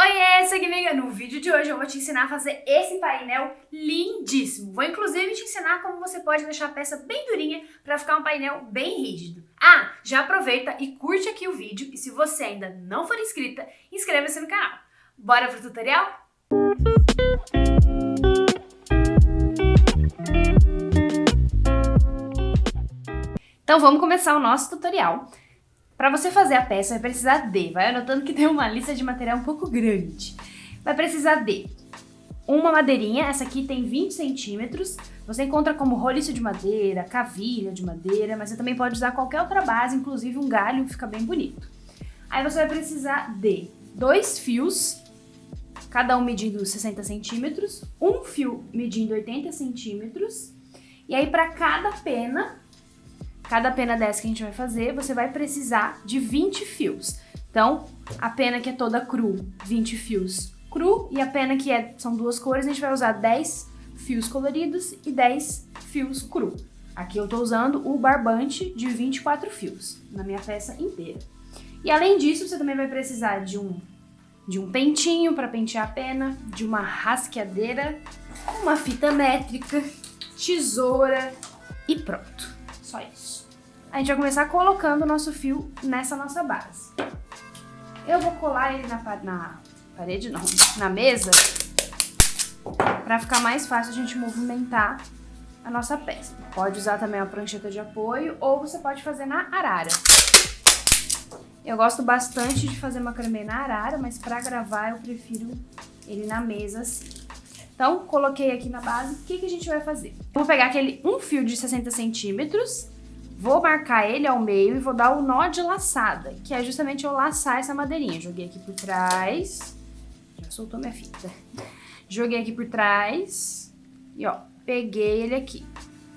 Oiê, Segmiga! No vídeo de hoje eu vou te ensinar a fazer esse painel lindíssimo. Vou inclusive te ensinar como você pode deixar a peça bem durinha para ficar um painel bem rígido. Ah, já aproveita e curte aqui o vídeo e se você ainda não for inscrita, inscreva-se no canal. Bora pro tutorial? Então vamos começar o nosso tutorial. Para você fazer a peça vai precisar vai anotando que tem uma lista de material um pouco grande. Vai precisar de uma madeirinha, essa aqui tem 20 centímetros, você encontra como roliço de madeira, cavilha de madeira, mas você também pode usar qualquer outra base, inclusive um galho, fica bem bonito. Aí você vai precisar de 2 fios, cada um medindo 60 centímetros, um fio medindo 80 centímetros, e aí para cada pena dessa que a gente vai fazer, você vai precisar de 20 fios. Então, a pena que é toda cru, 20 fios cru, e a pena que são duas cores, a gente vai usar 10 fios coloridos e 10 fios cru. Aqui eu tô usando o barbante de 24 fios, na minha peça inteira. E além disso, você também vai precisar de um pentinho para pentear a pena, de uma rasqueadeira, uma fita métrica, tesoura e pronto. Só isso. A gente vai começar colocando o nosso fio nessa nossa base. Eu vou colar ele na parede, não, na mesa, para ficar mais fácil a gente movimentar a nossa peça. Pode usar também uma prancheta de apoio ou você pode fazer na arara. Eu gosto bastante de fazer macramê na arara, mas para gravar eu prefiro ele na mesa assim. Então, coloquei aqui na base, o que a gente vai fazer? Eu vou pegar um fio de 60 centímetros, vou marcar ele ao meio e vou dar o nó de laçada, que é justamente eu laçar essa madeirinha. Joguei aqui por trás, já soltou minha fita. Joguei aqui por trás e ó, peguei ele aqui.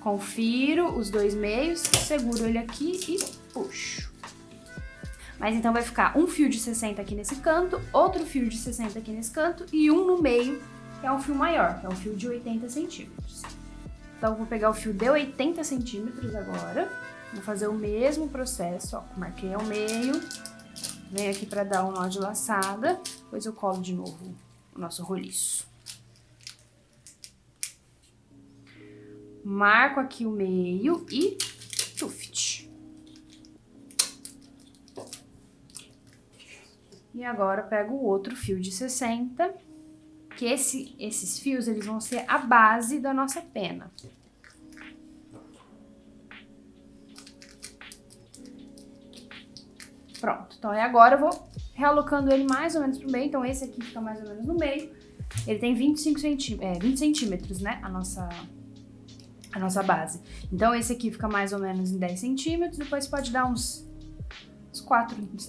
Confiro os dois meios, seguro ele aqui e puxo. Mas então vai ficar um fio de 60 aqui nesse canto, outro fio de 60 aqui nesse canto e um no meio, que é um fio maior, que é um fio de 80 centímetros. Então, eu vou pegar o fio de 80 centímetros agora, vou fazer o mesmo processo, ó, marquei ao meio, venho aqui para dar um nó de laçada, depois eu colo de novo o nosso roliço. Marco aqui o meio e tuft. E agora pego o outro fio de 60, que esses fios eles vão ser a base da nossa pena. Pronto, então agora eu vou realocando ele mais ou menos pro meio, então esse aqui fica mais ou menos no meio. Ele tem 20 centímetros, né, a nossa base. Então esse aqui fica mais ou menos em 10 centímetros, depois pode dar uns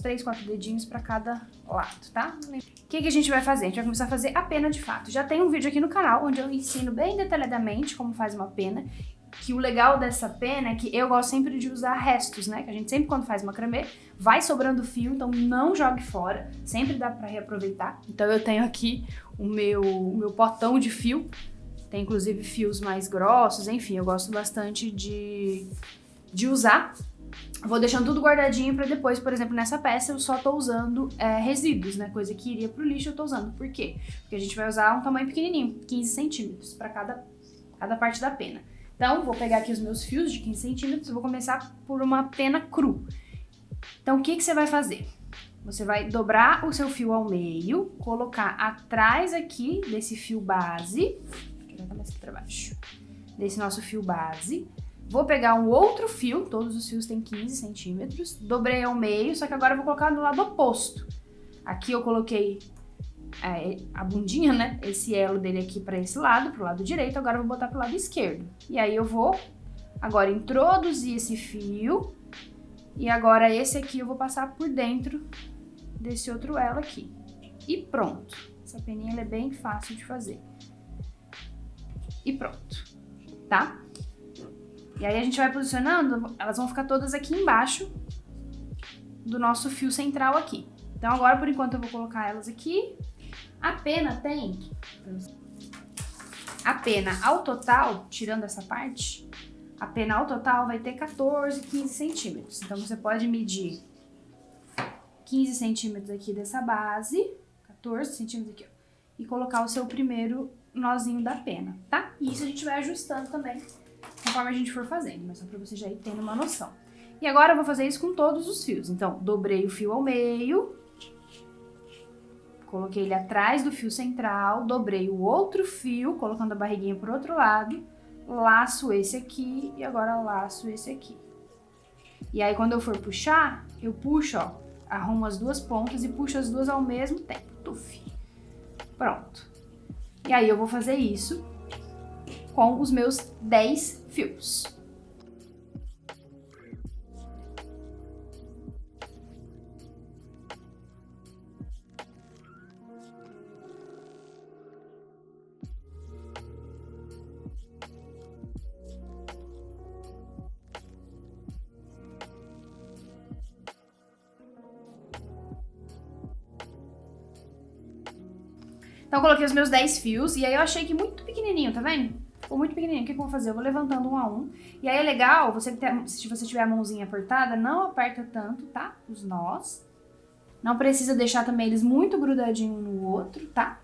3, 4 dedinhos para cada lado, tá? O que a gente vai fazer? A gente vai começar a fazer a pena de fato. Já tem um vídeo aqui no canal onde eu ensino bem detalhadamente como faz uma pena, que o legal dessa pena é que eu gosto sempre de usar restos, né? Que a gente sempre quando faz macramê vai sobrando fio, então não jogue fora, sempre dá para reaproveitar. Então eu tenho aqui o meu potão de fio, tem inclusive fios mais grossos, enfim, eu gosto bastante de usar. Vou deixando tudo guardadinho pra depois, por exemplo, nessa peça eu só tô usando resíduos, né? Coisa que iria pro lixo eu tô usando. Por quê? Porque a gente vai usar um tamanho pequenininho, 15 centímetros pra cada parte da pena. Então, vou pegar aqui os meus fios de 15 centímetros e vou começar por uma pena cru. Então, o que você vai fazer? Você vai dobrar o seu fio ao meio, colocar atrás aqui desse fio base, deixa eu botar mais aqui pra baixo, desse nosso fio base. Vou pegar um outro fio, todos os fios têm 15 centímetros, dobrei ao meio, só que agora eu vou colocar no lado oposto. Aqui eu coloquei a bundinha, né, esse elo dele aqui para esse lado, pro lado direito, agora eu vou botar pro lado esquerdo. E aí eu vou agora introduzir esse fio, e agora esse aqui eu vou passar por dentro desse outro elo aqui. E pronto. Essa peninha ela é bem fácil de fazer. E pronto, tá? E aí a gente vai posicionando, elas vão ficar todas aqui embaixo do nosso fio central aqui. Então agora, por enquanto, eu vou colocar elas aqui. A pena ao total, tirando essa parte, a pena ao total vai ter 14, 15 centímetros. Então você pode medir 15 centímetros aqui dessa base, 14 centímetros aqui, ó. E colocar o seu primeiro nozinho da pena, tá? E isso a gente vai ajustando também, conforme a gente for fazendo, mas só pra você já ir tendo uma noção. E agora eu vou fazer isso com todos os fios. Então, dobrei o fio ao meio, coloquei ele atrás do fio central, dobrei o outro fio, colocando a barriguinha pro outro lado, laço esse aqui e agora laço esse aqui. E aí, quando eu for puxar, eu puxo, ó, arrumo as duas pontas e puxo as duas ao mesmo tempo. Tuf. Pronto. E aí, eu vou fazer isso com os meus 10 fios. Então, eu coloquei os meus 10 fios e aí eu achei que muito pequenininho, tá vendo? Ficou muito pequenininho. O que eu vou fazer? Eu vou levantando um a um. E aí é legal, se você tiver a mãozinha apertada, não aperta tanto, tá? Os nós. Não precisa deixar também eles muito grudadinhos um no outro, tá?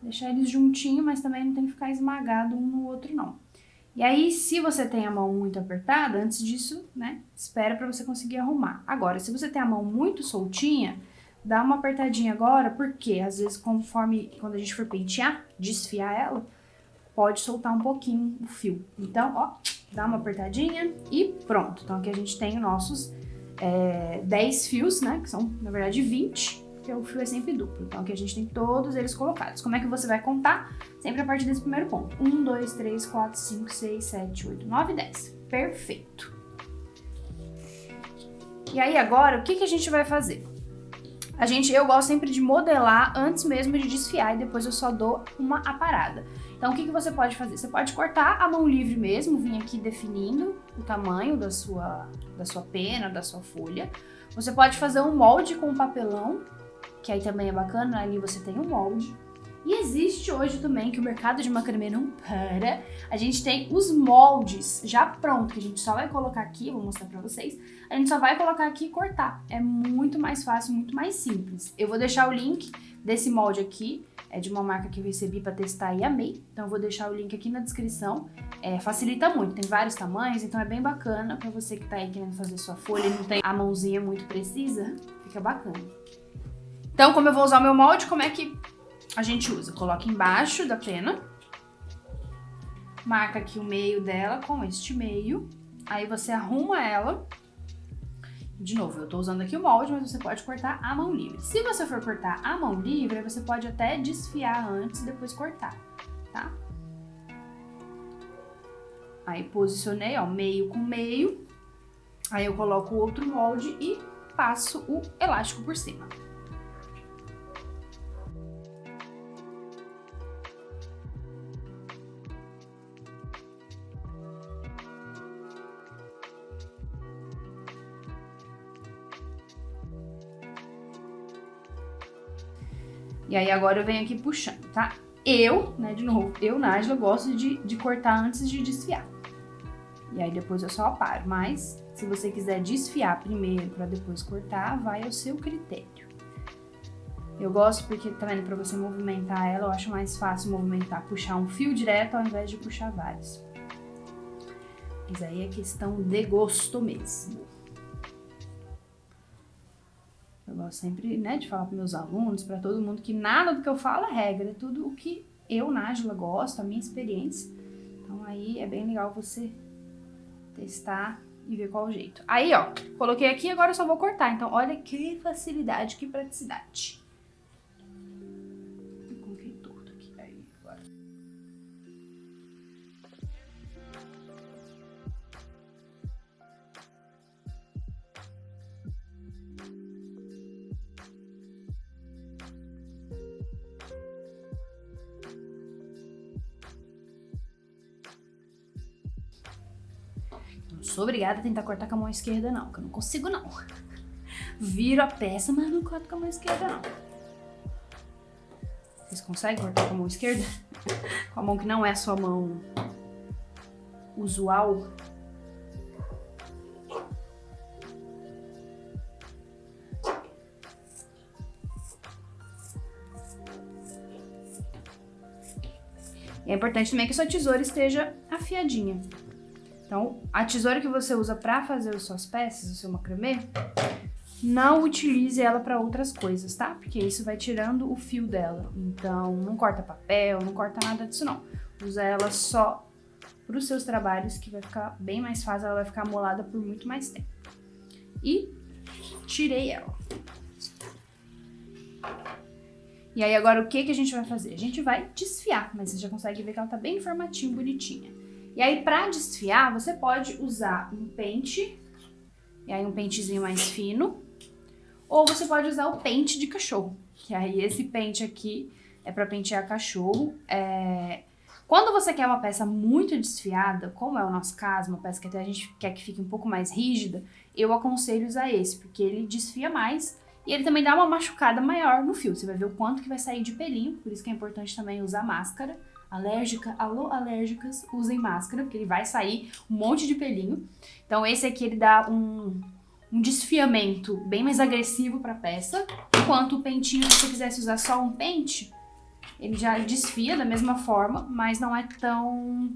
Deixar eles juntinho, mas também não tem que ficar esmagado um no outro, não. E aí, se você tem a mão muito apertada, antes disso, né, espera pra você conseguir arrumar. Agora, se você tem a mão muito soltinha, dá uma apertadinha agora, porque às vezes quando a gente for pentear, desfiar ela, pode soltar um pouquinho o fio. Então, ó, dá uma apertadinha e pronto. Então aqui a gente tem os nossos 10 fios, né, que são na verdade 20, porque o fio é sempre duplo. Então aqui a gente tem todos eles colocados. Como é que você vai contar? Sempre a partir desse primeiro ponto. 1, 2, 3, 4, 5, 6, 7, 8, 9, 10. Perfeito. E aí agora, o que a gente vai fazer? Eu gosto sempre de modelar antes mesmo de desfiar e depois eu só dou uma aparada. Então, o que você pode fazer? Você pode cortar a mão livre mesmo, vir aqui definindo o tamanho da sua pena, da sua folha. Você pode fazer um molde com papelão, que aí também é bacana, ali você tem um molde. E existe hoje também, que o mercado de macramê não para, a gente tem os moldes já prontos, que a gente só vai colocar aqui, vou mostrar pra vocês, a gente só vai colocar aqui e cortar. É muito mais fácil, muito mais simples. Eu vou deixar o link desse molde aqui, é de uma marca que eu recebi pra testar e amei, então eu vou deixar o link aqui na descrição. Facilita muito, tem vários tamanhos, então é bem bacana pra você que tá aí querendo fazer sua folha e não tem a mãozinha muito precisa, fica bacana. Então, como eu vou usar o meu molde, como é que a gente usa? Coloca embaixo da pena, marca aqui o meio dela com este meio, aí você arruma ela. De novo, eu tô usando aqui o molde, mas você pode cortar a mão livre. Se você for cortar a mão livre, você pode até desfiar antes e depois cortar, tá? Aí posicionei, ó, meio com meio, aí eu coloco o outro molde e passo o elástico por cima. E aí agora eu venho aqui puxando, tá? De novo, Nájila, gosto de cortar antes de desfiar. E aí depois eu só aparo, mas se você quiser desfiar primeiro pra depois cortar, vai ao seu critério. Eu gosto porque, tá vendo, pra você movimentar ela, eu acho mais fácil movimentar, puxar um fio direto ao invés de puxar vários. Mas aí é questão de gosto mesmo. Eu gosto sempre, né, de falar para meus alunos, para todo mundo, que nada do que eu falo é regra, é tudo o que eu, Nájila, gosto, a minha experiência. Então aí é bem legal você testar e ver qual o jeito. Aí, ó, coloquei aqui, agora eu só vou cortar. Então, olha que facilidade, que praticidade. Eu coloquei torto aqui, aí, agora. Não sou obrigada a tentar cortar com a mão esquerda, não, que eu não consigo, não. Viro a peça, mas não corto com a mão esquerda, não. Vocês conseguem cortar com a mão esquerda? Com a mão que não é a sua mão usual? E é importante também que a sua tesoura esteja afiadinha. Então, a tesoura que você usa para fazer as suas peças, o seu macramê, não utilize ela para outras coisas, tá? Porque isso vai tirando o fio dela. Então, não corta papel, não corta nada disso não. Usa ela só para os seus trabalhos, que vai ficar bem mais fácil, ela vai ficar molada por muito mais tempo. E tirei ela. E aí agora o que a gente vai fazer? A gente vai desfiar, mas você já consegue ver que ela tá bem formatinho, bonitinha. E aí pra desfiar, você pode usar um pente, e aí um pentezinho mais fino, ou você pode usar o pente de cachorro, que aí esse pente aqui é pra pentear cachorro. Quando você quer uma peça muito desfiada, como é o nosso caso, uma peça que até a gente quer que fique um pouco mais rígida, eu aconselho usar esse, porque ele desfia mais e ele também dá uma machucada maior no fio. Você vai ver o quanto que vai sair de pelinho, por isso que é importante também usar máscara. Alérgica, alô alérgicas, usem máscara, porque ele vai sair um monte de pelinho. Então esse aqui ele dá um desfiamento bem mais agressivo pra peça, enquanto o pentinho, se você quisesse usar só um pente, ele já desfia da mesma forma, mas não é tão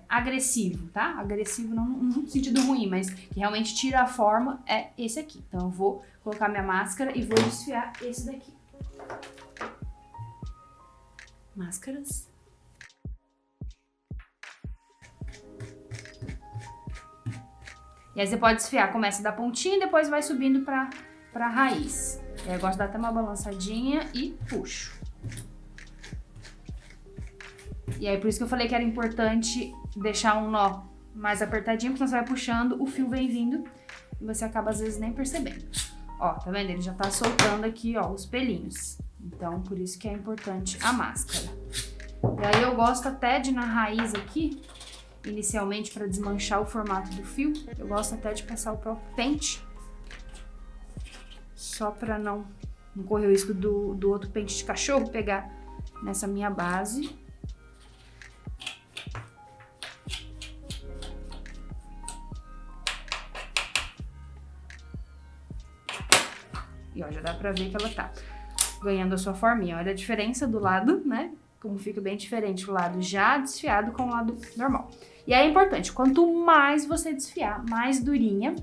agressivo, tá? Agressivo não no sentido ruim, mas que realmente tira a forma é esse aqui. Então eu vou colocar minha máscara e vou desfiar esse daqui. Máscaras. E aí você pode desfiar, começa da pontinha e depois vai subindo pra raiz. E aí eu gosto de dar até uma balançadinha e puxo. E aí por isso que eu falei que era importante deixar um nó mais apertadinho, porque senão você vai puxando, o fio vem vindo e você acaba às vezes nem percebendo. Ó, tá vendo? Ele já tá soltando aqui, ó, os pelinhos. Então por isso que é importante a máscara. E aí eu gosto até de na raiz aqui, inicialmente para desmanchar o formato do fio, eu gosto até de passar o próprio pente, só para não correr o risco do outro pente de cachorro pegar nessa minha base. E ó, já dá pra ver que ela tá ganhando a sua forminha. Olha a diferença do lado, né? Como fica bem diferente o lado já desfiado com o lado normal. E aí é importante, quanto mais você desfiar, mais durinha,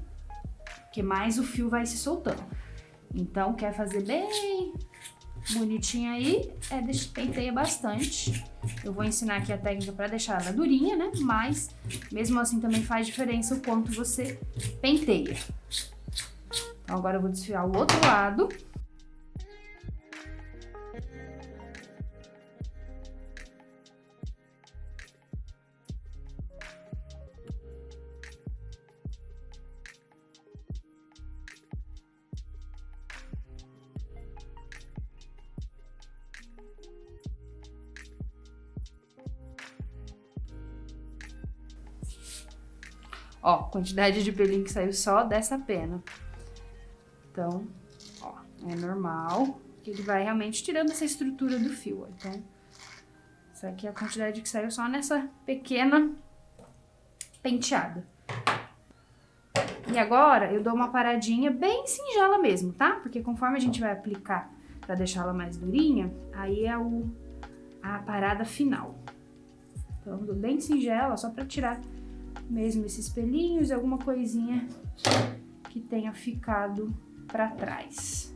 porque mais o fio vai se soltando. Então, quer fazer bem bonitinho aí, penteia bastante. Eu vou ensinar aqui a técnica para deixar ela durinha, né? Mas, mesmo assim, também faz diferença o quanto você penteia. Então, agora eu vou desfiar o outro lado. Ó, quantidade de pelinho que saiu só dessa pena. Então, ó, é normal que ele vai realmente tirando essa estrutura do fio. Ó. Então, essa aqui é a quantidade que saiu só nessa pequena penteada. E agora eu dou uma paradinha bem singela mesmo, tá? Porque conforme a gente vai aplicar pra deixar ela mais durinha, aí é a parada final. Então, eu dou bem singela, só pra tirar mesmo esses pelinhos e alguma coisinha que tenha ficado pra trás.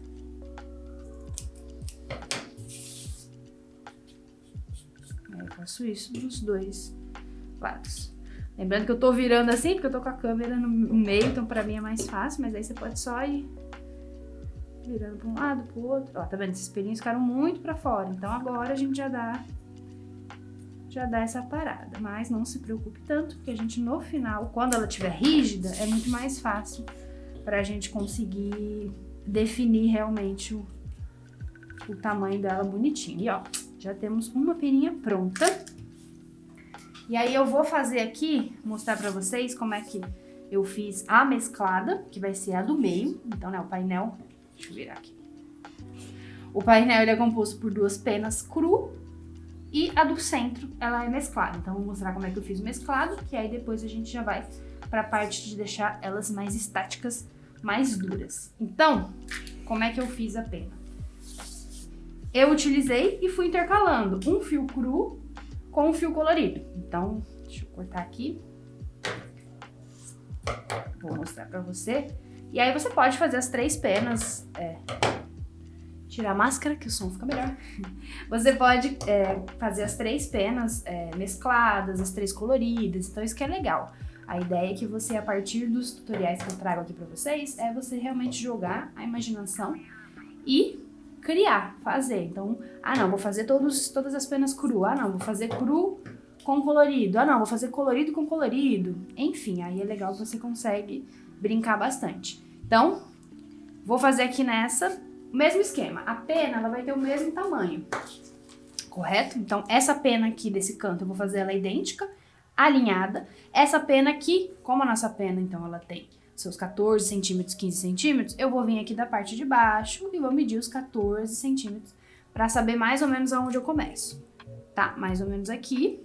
Eu faço isso dos dois lados. Lembrando que eu tô virando assim, porque eu tô com a câmera no meio, então pra mim é mais fácil, mas aí você pode só ir virando pra um lado, pro outro. Ó, tá vendo? Esses pelinhos ficaram muito pra fora, então agora a gente já dá essa parada, mas não se preocupe tanto, porque a gente no final, quando ela estiver rígida, é muito mais fácil pra gente conseguir definir realmente o tamanho dela bonitinho. E ó, já temos uma peninha pronta. E aí eu vou fazer aqui, mostrar pra vocês como é que eu fiz a mesclada, que vai ser a do meio. Então, né, o painel, deixa eu virar aqui. O painel ele é composto por 2 penas cru, e a do centro, ela é mesclada. Então, vou mostrar como é que eu fiz o mesclado, que aí depois a gente já vai pra parte de deixar elas mais estáticas, mais duras. Então, como é que eu fiz a pena? Eu utilizei e fui intercalando um fio cru com o fio colorido. Então, deixa eu cortar aqui. Vou mostrar pra você. E aí você pode fazer as 3 penas, tirar a máscara que o som fica melhor. Você pode fazer as 3 penas mescladas, as 3 coloridas, então isso que é legal. A ideia é que você, a partir dos tutoriais que eu trago aqui pra vocês, é você realmente jogar a imaginação e criar, fazer. Então, não, vou fazer todas as penas cru. Não, vou fazer cru com colorido. Não, vou fazer colorido com colorido. Enfim, aí é legal que você consegue brincar bastante. Então, vou fazer aqui nessa, o mesmo esquema. A pena, ela vai ter o mesmo tamanho, correto? Então, essa pena aqui desse canto, eu vou fazer ela idêntica, alinhada. Essa pena aqui, como a nossa pena, então, ela tem seus 14 centímetros, 15 centímetros, eu vou vir aqui da parte de baixo e vou medir os 14 centímetros para saber mais ou menos aonde eu começo, tá? Mais ou menos aqui.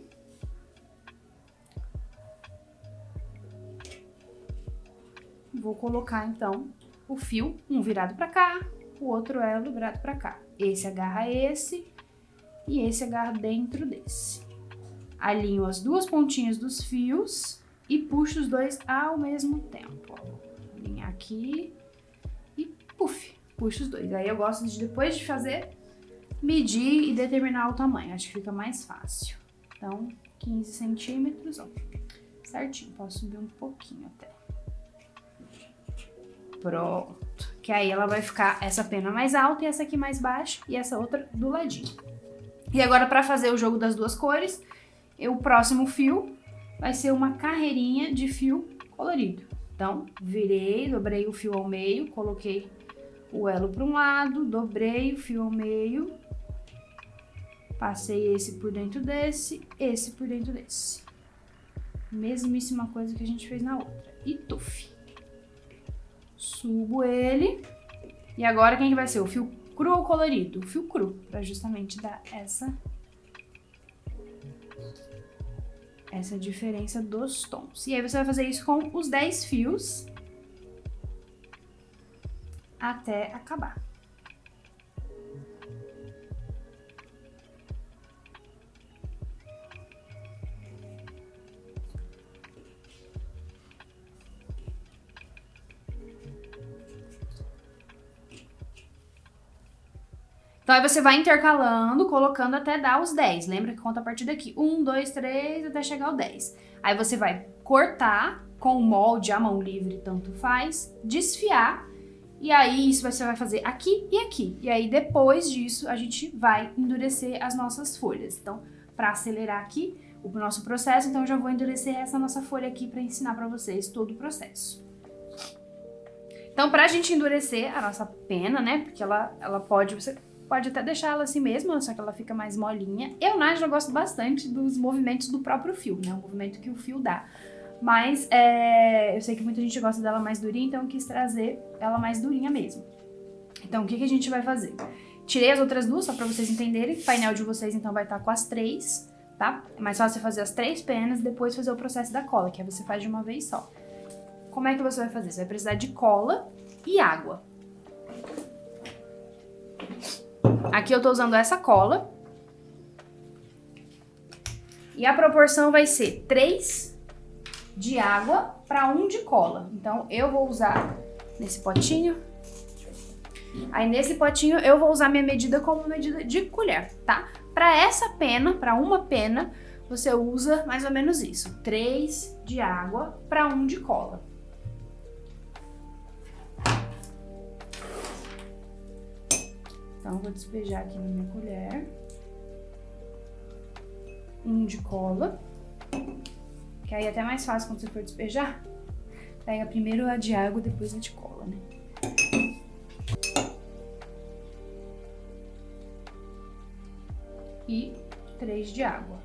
Vou colocar, então, o fio, um virado para cá, o outro elo virado para cá. Esse agarra esse e esse agarra dentro desse. Alinho as 2 pontinhas dos fios e puxo os 2 ao mesmo tempo. Vou alinhar aqui e puxo os 2. Aí eu gosto de, depois de fazer, medir e determinar o tamanho. Acho que fica mais fácil. Então, 15 centímetros, ó, certinho. Posso subir um pouquinho até. Pronto. Que aí ela vai ficar essa pena mais alta e essa aqui mais baixa e essa outra do ladinho. E agora, para fazer o jogo das 2 cores, o próximo fio vai ser uma carreirinha de fio colorido. Então, virei, dobrei o fio ao meio, coloquei o elo para um lado, dobrei o fio ao meio, passei esse por dentro desse, esse por dentro desse. Mesmíssima coisa que a gente fez na outra. E tuf. Subo ele. E agora quem que vai ser? O fio cru ou colorido? O fio cru, para justamente dar essa diferença dos tons. E aí você vai fazer isso com os 10 fios até acabar. Então, aí você vai intercalando, colocando até dar os 10. Lembra que conta a partir daqui. 1, 2, 3, até chegar ao 10. Aí você vai cortar com o molde, a mão livre, tanto faz, desfiar. E aí, isso você vai fazer aqui e aqui. E aí, depois disso, a gente vai endurecer as nossas folhas. Então, para acelerar aqui o nosso processo, então eu já vou endurecer essa nossa folha aqui para ensinar para vocês todo o processo. Então, pra gente endurecer a nossa pena, né, porque ela pode... Você pode até deixar ela assim mesmo, só que ela fica mais molinha. Eu, Nájila, gosto bastante dos movimentos do próprio fio, né? O movimento que o fio dá. Mas eu sei que muita gente gosta dela mais durinha, então eu quis trazer ela mais durinha mesmo. Então, o que a gente vai fazer? Tirei as outras 2, só pra vocês entenderem. O painel de vocês, então, vai estar com as 3, tá? É mais fácil você fazer as 3 penas e depois fazer o processo da cola, que aí você faz de uma vez só. Como é que você vai fazer? Você vai precisar de cola e água. Aqui eu tô usando essa cola. E a proporção vai ser 3 de água para 1 de cola. Então, eu vou usar nesse potinho. Aí, nesse potinho, eu vou usar minha medida como medida de colher, tá? Para essa pena, para uma pena, você usa mais ou menos isso. 3 de água para 1 de cola. Então, vou despejar aqui na minha colher. 1 de cola. Que aí é até mais fácil quando você for despejar. Pega primeiro a de água, depois a de cola, né? E 3 de água.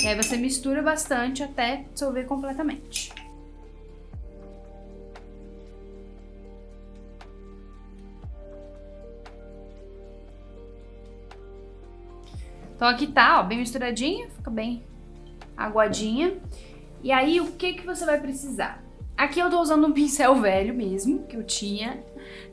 E aí você mistura bastante até dissolver completamente. Então aqui tá, ó, bem misturadinha, fica bem aguadinha. E aí, o que você vai precisar? Aqui eu tô usando um pincel velho mesmo, que eu tinha.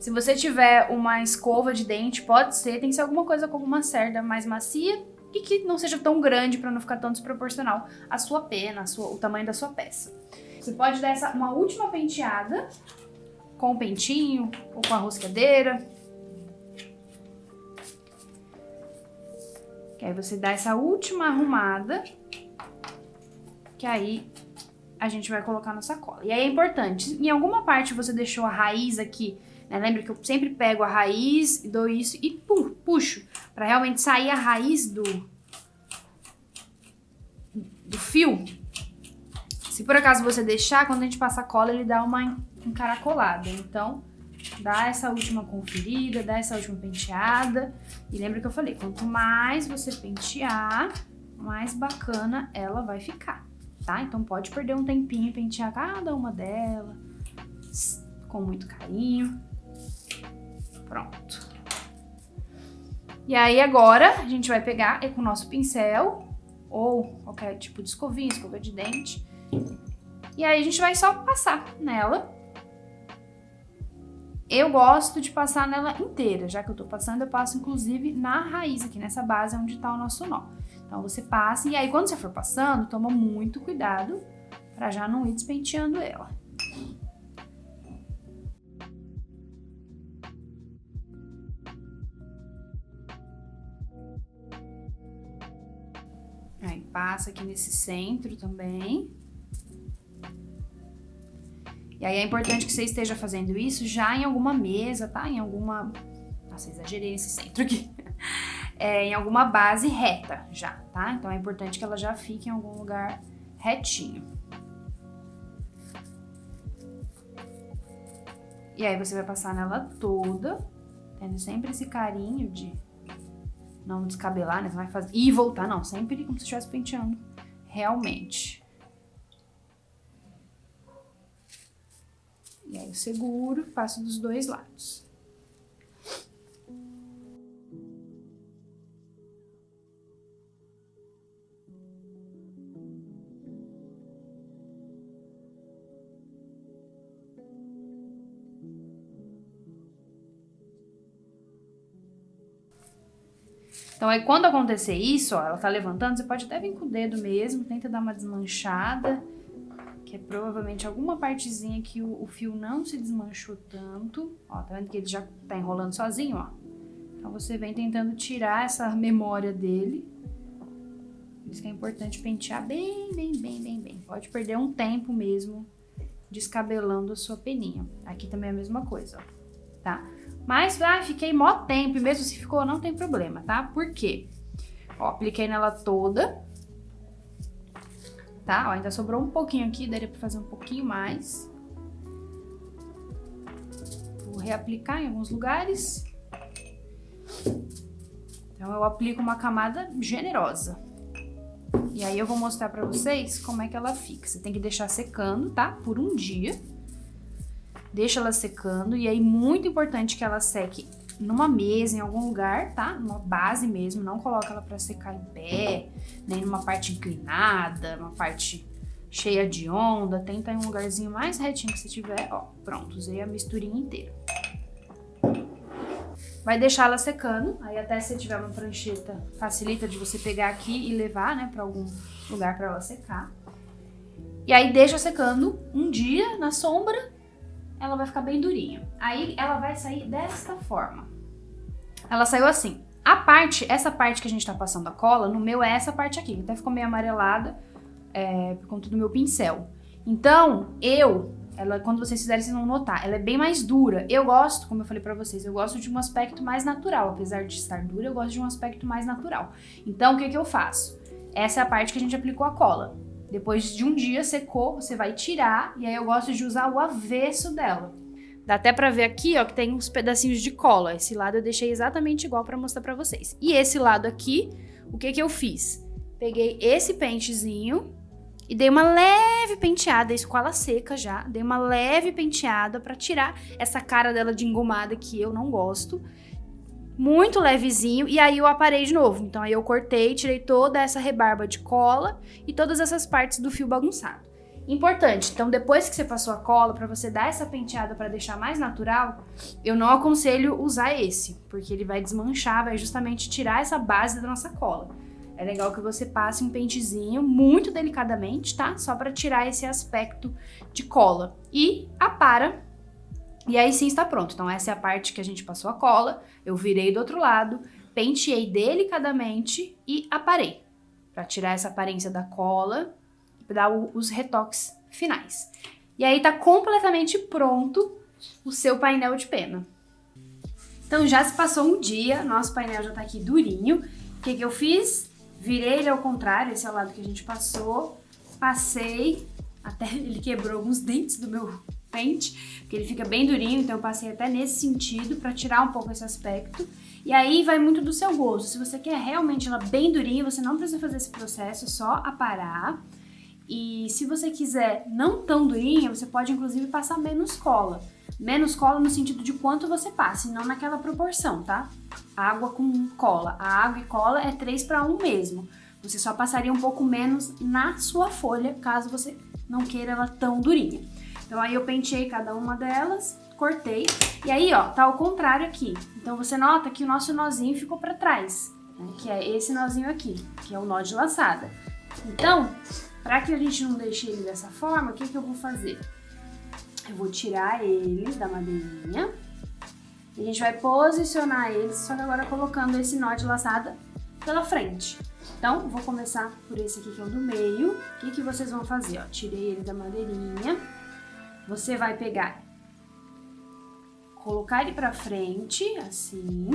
Se você tiver uma escova de dente, pode ser, tem que ser alguma coisa com uma cerda mais macia e que não seja tão grande para não ficar tão desproporcional à sua pena, o tamanho da sua peça. Você pode dar uma última penteada com o pentinho ou com a rosqueadeira. Que aí você dá essa última arrumada, que aí a gente vai colocar na sacola. E aí é importante, em alguma parte você deixou a raiz aqui, né? Lembra que eu sempre pego a raiz e dou isso e puxo, pra realmente sair a raiz do fio. Se por acaso você deixar, quando a gente passa a cola, ele dá uma encaracolada. Então, dá essa última conferida, dá essa última penteada. E lembra que eu falei, quanto mais você pentear, mais bacana ela vai ficar, tá? Então pode perder um tempinho e pentear cada uma delas com muito carinho. Pronto. E aí agora a gente vai pegar com o nosso pincel ou qualquer tipo de escovinha, escova de dente. E aí a gente vai só passar nela. Eu gosto de passar nela inteira, já que eu tô passando, eu passo inclusive na raiz aqui, nessa base onde tá o nosso nó. Então você passa, e aí quando você for passando, toma muito cuidado pra já não ir despenteando ela. Aí passa aqui nesse centro também. E aí é importante que você esteja fazendo isso já em alguma mesa, tá? Em alguma... Nossa, exagerei nesse centro aqui. Em alguma base reta já, tá? Então é importante que ela já fique em algum lugar retinho. E aí você vai passar nela toda, tendo sempre esse carinho de não descabelar, né? Você vai fazer... E voltar, não, sempre como se estivesse penteando realmente. E aí eu seguro, passo dos dois lados. Então aí quando acontecer isso, ó, ela tá levantando, você pode até vir com o dedo mesmo, tenta dar uma desmanchada, que é provavelmente alguma partezinha que o fio não se desmanchou tanto. Ó, tá vendo que ele já tá enrolando sozinho, ó? Então você vem tentando tirar essa memória dele. Por isso que é importante pentear bem. Pode perder um tempo mesmo descabelando a sua peninha. Aqui também é a mesma coisa, ó, tá? Mas, fiquei mó tempo, e mesmo se ficou, não tem problema, tá? Por quê? Ó, apliquei nela toda, tá? Ó, ainda sobrou um pouquinho aqui, daria pra fazer um pouquinho mais. Vou reaplicar em alguns lugares. Então, eu aplico uma camada generosa. E aí, eu vou mostrar pra vocês como é que ela fica. Você tem que deixar secando, tá? Por um dia. Deixa ela secando, e aí muito importante que ela seque numa mesa, em algum lugar, tá? Numa base mesmo, não coloca ela pra secar em pé, nem numa parte inclinada, uma parte cheia de onda. Tenta em um lugarzinho mais retinho que você tiver, ó. Pronto, usei a misturinha inteira. Vai deixar ela secando, aí até se tiver uma prancheta, facilita de você pegar aqui e levar, né, pra algum lugar pra ela secar. E aí deixa secando um dia na sombra, ela vai ficar bem durinha. Aí ela vai sair desta forma. Ela saiu assim. Essa parte que a gente tá passando a cola, no meu é essa parte aqui. Até ficou meio amarelada por conta do meu pincel. Então, quando vocês fizerem, vocês vão notar, ela é bem mais dura. Eu gosto, como eu falei pra vocês, eu gosto de um aspecto mais natural. Apesar de estar dura, eu gosto de um aspecto mais natural. Então, o que eu faço? Essa é a parte que a gente aplicou a cola. Depois de um dia secou, você vai tirar, e aí eu gosto de usar o avesso dela. Dá até pra ver aqui, ó, que tem uns pedacinhos de cola. Esse lado eu deixei exatamente igual pra mostrar pra vocês. E esse lado aqui, o que eu fiz? Peguei esse pentezinho e dei uma leve penteada, isso com ela seca já. Dei uma leve penteada pra tirar essa cara dela de engomada que eu não gosto. Muito levezinho, e aí eu aparei de novo. Então aí eu cortei, tirei toda essa rebarba de cola e todas essas partes do fio bagunçado. Importante, então depois que você passou a cola, para você dar essa penteada para deixar mais natural, eu não aconselho usar esse, porque ele vai desmanchar, vai justamente tirar essa base da nossa cola. É legal que você passe um pentezinho muito delicadamente, tá? Só para tirar esse aspecto de cola. E apara, e aí sim está pronto. Então essa é a parte que a gente passou a cola, eu virei do outro lado, penteei delicadamente e aparei, para tirar essa aparência da cola, dar os retoques finais. E aí tá completamente pronto o seu painel de pena. Então já se passou um dia, nosso painel já tá aqui durinho. O que eu fiz? Virei ele ao contrário, esse é o lado que a gente passou. Passei, até ele quebrou alguns dentes do meu pente, porque ele fica bem durinho, então eu passei até nesse sentido pra tirar um pouco esse aspecto. E aí vai muito do seu gosto. Se você quer realmente ela bem durinha, você não precisa fazer esse processo, é só aparar. E se você quiser não tão durinha, você pode inclusive passar menos cola. Menos cola no sentido de quanto você passa, e não naquela proporção, tá? Água com cola. A água e cola é 3:1 mesmo. Você só passaria um pouco menos na sua folha, caso você não queira ela tão durinha. Então aí eu penteei cada uma delas, cortei. E aí, ó, tá ao contrário aqui. Então você nota que o nosso nozinho ficou pra trás, né? Que é esse nozinho aqui, que é o nó de laçada. Então, para que a gente não deixe ele dessa forma, o que eu vou fazer? Eu vou tirar eles da madeirinha e a gente vai posicionar eles, só que agora colocando esse nó de laçada pela frente. Então, vou começar por esse aqui que é o do meio. O que vocês vão fazer? Ó, tirei ele da madeirinha. Você vai pegar, colocar ele pra frente, assim.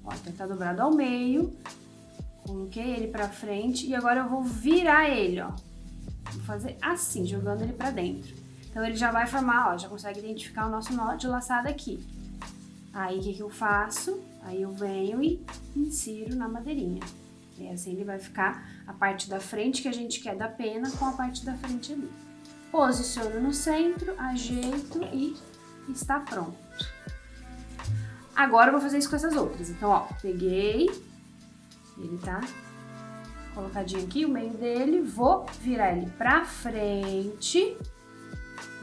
Ó, então tá dobrado ao meio. Coloquei ele pra frente e agora eu vou virar ele, ó. Vou fazer assim, jogando ele pra dentro. Então ele já vai formar, ó, já consegue identificar o nosso nó de laçada aqui. Aí o que eu faço? Aí eu venho e insiro na madeirinha. E assim ele vai ficar a parte da frente que a gente quer da pena com a parte da frente ali. Posiciono no centro, ajeito e está pronto. Agora eu vou fazer isso com essas outras. Então, ó, peguei, ele tá colocadinho aqui, o meio dele, vou virar ele pra frente.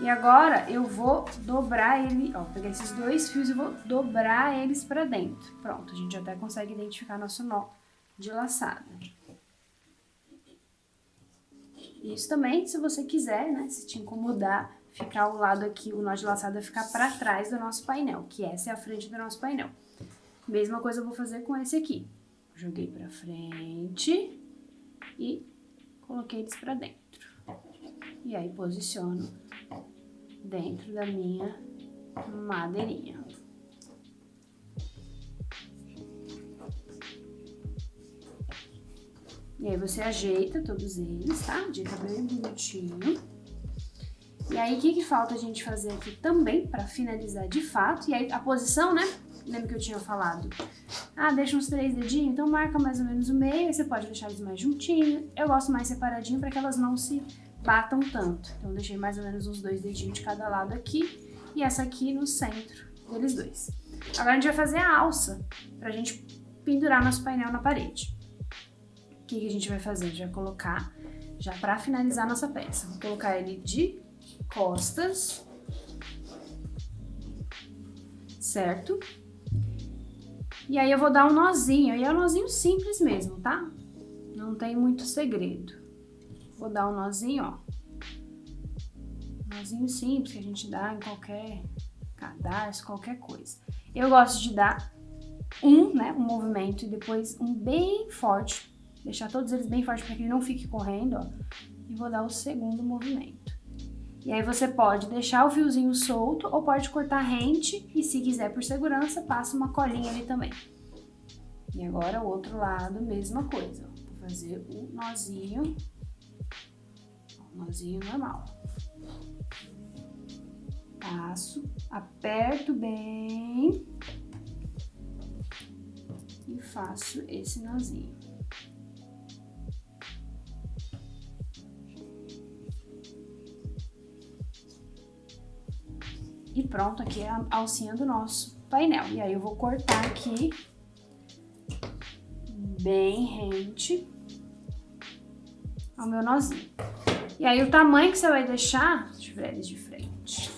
E agora eu vou dobrar ele, ó, pegar esses dois fios e vou dobrar eles pra dentro. Pronto, a gente até consegue identificar nosso nó de laçada. Isso também, se você quiser, né, se te incomodar, ficar o lado aqui, o nó de laçada ficar pra trás do nosso painel, que essa é a frente do nosso painel. Mesma coisa eu vou fazer com esse aqui. Joguei pra frente e coloquei eles pra dentro. E aí posiciono dentro da minha madeirinha. E aí você ajeita todos eles, tá? Ajeita bem bonitinho. E aí o que falta a gente fazer aqui também pra finalizar de fato? E aí a posição, né? Lembra que eu tinha falado? Ah, deixa uns 3 dedinhos, então marca mais ou menos o meio, aí você pode deixar eles mais juntinhos. Eu gosto mais separadinho para que elas não se batam tanto. Então, eu deixei mais ou menos uns 2 dedinhos de cada lado aqui e essa aqui no centro deles dois. Agora a gente vai fazer a alça pra gente pendurar nosso painel na parede. O que a gente vai fazer? A gente vai colocar, já pra finalizar a nossa peça, vou colocar ele de costas, certo? E aí eu vou dar um nozinho, e é um nozinho simples mesmo, tá? Não tem muito segredo. Vou dar um nozinho, ó. Nozinho simples que a gente dá em qualquer cadarço, qualquer coisa. Eu gosto de dar um movimento e depois um bem forte. Deixar todos eles bem fortes para que ele não fique correndo, ó. E vou dar o segundo movimento. E aí você pode deixar o fiozinho solto ou pode cortar rente e se quiser por segurança, passa uma colinha ali também. E agora o outro lado, mesma coisa. Ó. Vou fazer o nozinho normal. Passo, aperto bem e faço esse nozinho. E pronto, aqui é a alcinha do nosso painel. E aí eu vou cortar aqui bem rente ao meu nozinho. E aí o tamanho que você vai deixar, deixa eu virar eles de frente.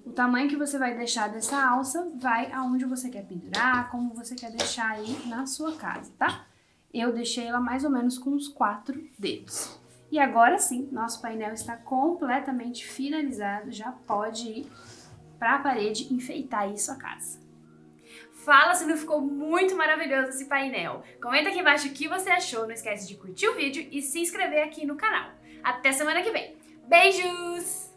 O tamanho que você vai deixar dessa alça vai aonde você quer pendurar, como você quer deixar aí na sua casa, tá? Eu deixei ela mais ou menos com uns 4 dedos. E agora sim, nosso painel está completamente finalizado, já pode ir para a parede enfeitar aí sua casa. Fala se não ficou muito maravilhoso esse painel. Comenta aqui embaixo o que você achou, não esquece de curtir o vídeo e se inscrever aqui no canal. Até semana que vem. Beijos!